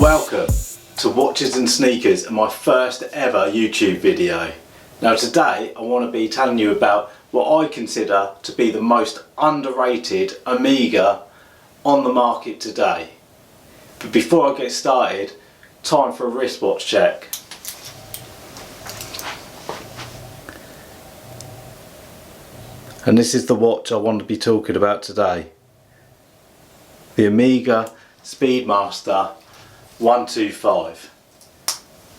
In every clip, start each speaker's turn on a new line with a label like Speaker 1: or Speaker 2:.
Speaker 1: Welcome to Watches and Sneakers and my first ever YouTube video. Now today I want to be telling you about what I consider to be the most underrated Omega on the market today. But before I get started, time for a wristwatch check. And this is the watch I want to be talking about today. The Omega Speedmaster 125,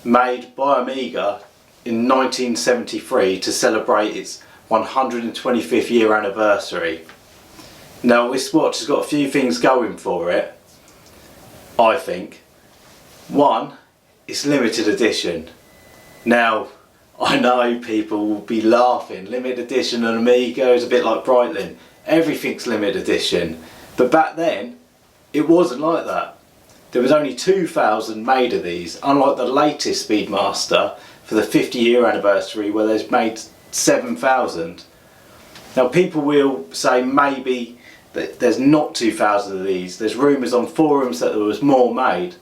Speaker 1: made by Omega in 1973 to celebrate its 125th year anniversary. Now this watch has got a few things going for it, I think. One, it's limited edition. Now I know people will be laughing, limited edition and Omega is a bit like Breitling, everything's limited edition, but back then it wasn't like that. There was only 2,000 made of these, unlike the latest Speedmaster for the 50-year anniversary where they've made 7,000. Now people will say maybe that there's not 2,000 of these. There's rumours on forums that there was more made,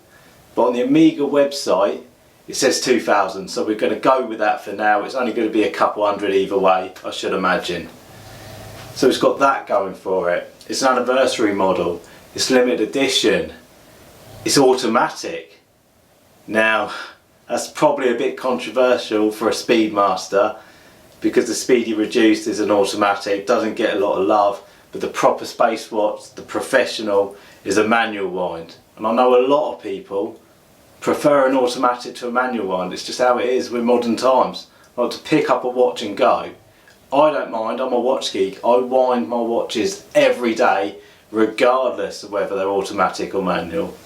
Speaker 1: but on the Omega website it says 2,000, so we're going to go with that for now. It's only going to be a couple hundred either way, I should imagine. So it's got that going for it. It's an anniversary model, it's limited edition. It's automatic. Now that's probably a bit controversial for a Speedmaster because the Speedy Reduced is an automatic, doesn't get a lot of love, but the proper space watch, the professional, is a manual wind. And I know a lot of people prefer an automatic to a manual wind. It's just how it is with modern times. I like to pick up a watch and go. I don't mind, I'm a watch geek. I wind my watches every day regardless of whether they're automatic or manual.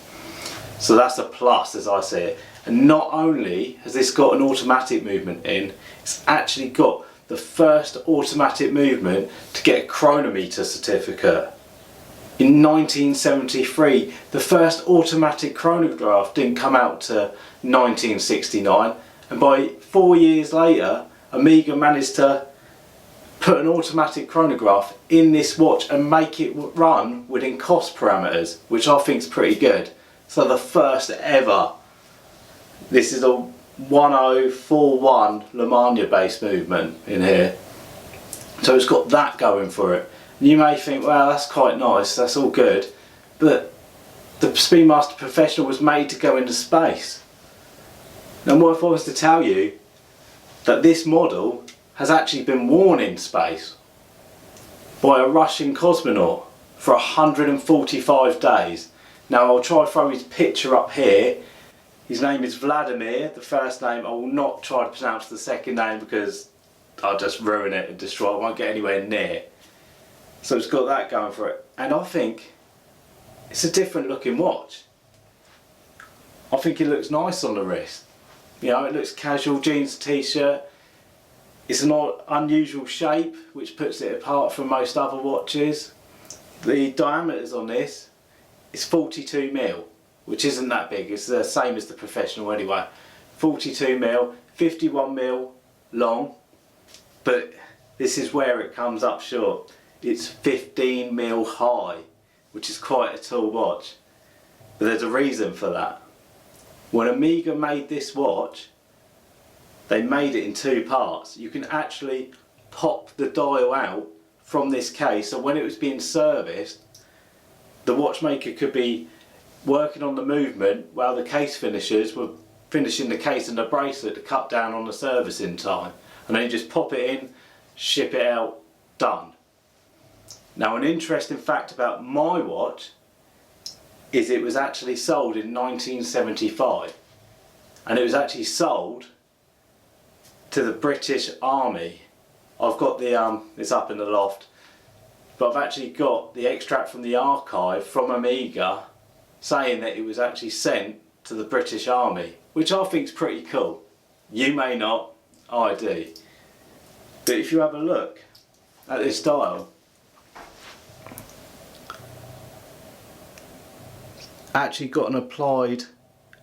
Speaker 1: So that's a plus as I see it. And not only has this got an automatic movement in, it's actually got the first automatic movement to get a chronometer certificate. In 1973, the first automatic chronograph didn't come out to 1969, and by 4 years later, Omega managed to put an automatic chronograph in this watch and make it run within cost parameters, which I think is pretty good. So the first ever, this is a 1041 Lemania based movement in here. So it's got that going for it. And you may think, well, that's quite nice, that's all good, but the Speedmaster Professional was made to go into space. Now what if I was to tell you that this model has actually been worn in space by a Russian cosmonaut for 145 days. Now I'll try to throw his picture up here. His name is Vladimir, the first name. I will not try to pronounce the second name because I'll just ruin it and destroy it. I won't get anywhere near. So it's got that going for it. And I think it's a different looking watch. I think it looks nice on the wrist. You know, it looks casual, jeans, t-shirt. It's an unusual shape which puts it apart from most other watches. The diameters on this is 42 mil, which isn't that big. It's the same as the Professional anyway. 42 mil, 51 mil long, but this is where it comes up short. It's 15 mil high, which is quite a tall watch. But there's a reason for that. When Omega made this watch, they made it in two parts. You can actually pop the dial out from this case, so when it was being serviced, the watchmaker could be working on the movement while the case finishers were finishing the case and the bracelet to cut down on the servicing time. And then you just pop it in, ship it out, done. Now an interesting fact about my watch is it was actually sold in 1975. And it was actually sold to the British Army. I've got the, it's up in the loft. But I've actually got the extract from the archive from Omega saying that it was actually sent to the British Army, which I think is pretty cool. You may not, I do. But if you have a look at this dial, actually got an applied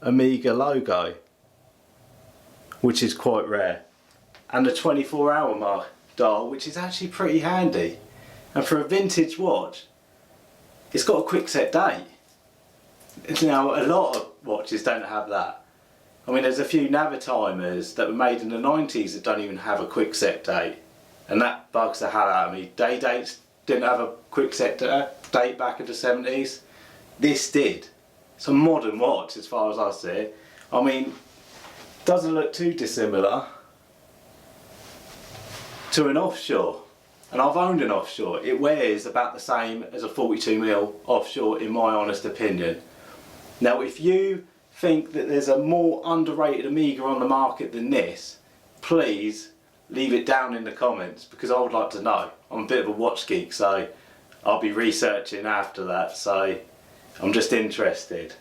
Speaker 1: Omega logo, which is quite rare, and a 24-hour dial, which is actually pretty handy. And for a vintage watch, it's got a quick set date. Now a lot of watches don't have that. I mean, there's a few Navitimers that were made in the 90s that don't even have a quick set date, and that bugs the hell out of me. Day dates didn't have a quick set date back in the 70s. This did. It's a modern watch as far as I see it. I mean, doesn't look too dissimilar to an offshore, and I've owned an offshore. It wears about the same as a 42mm offshore in my honest opinion. Now if you think that there's a more underrated Omega on the market than this, please leave it down in the comments, because I would like to know. I'm a bit of a watch geek, so I'll be researching after that, so I'm just interested.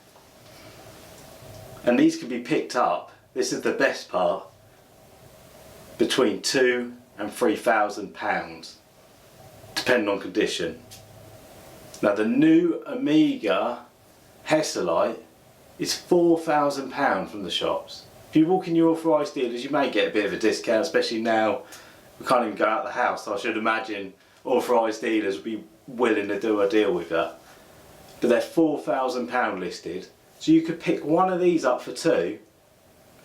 Speaker 1: And these can be picked up, this is the best part, between £2,000 and £3,000 depending on condition. Now the new Omega Hesalite is £4,000 from the shops. If you walk in your authorised dealers, you may get a bit of a discount, especially now we can't even go out of the house, so I should imagine authorised dealers would be willing to do a deal with her. But they're £4,000 listed, so you could pick one of these up for £2,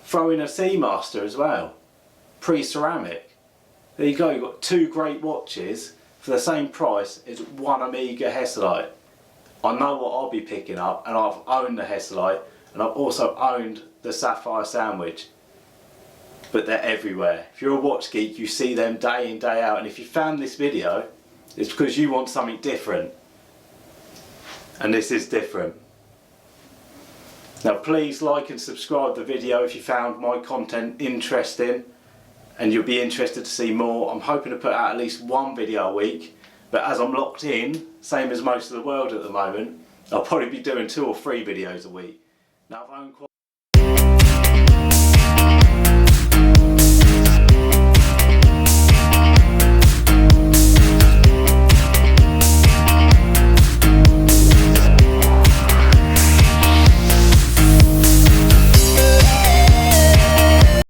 Speaker 1: throw in a Seamaster as well, pre-ceramic. There you go, you've got two great watches for the same price as one Omega Hesalite. I know what I'll be picking up, and I've owned the Hesalite, and I've also owned the Sapphire Sandwich. But they're everywhere. If you're a watch geek, you see them day in, day out, and if you found this video, it's because you want something different. And this is different. Now please like and subscribe the video if you found my content interesting, and you'll be interested to see more. I'm hoping to put out at least one video a week, but as I'm locked in, same as most of the world at the moment, I'll probably be doing 2 or 3 videos a week. Now I've owned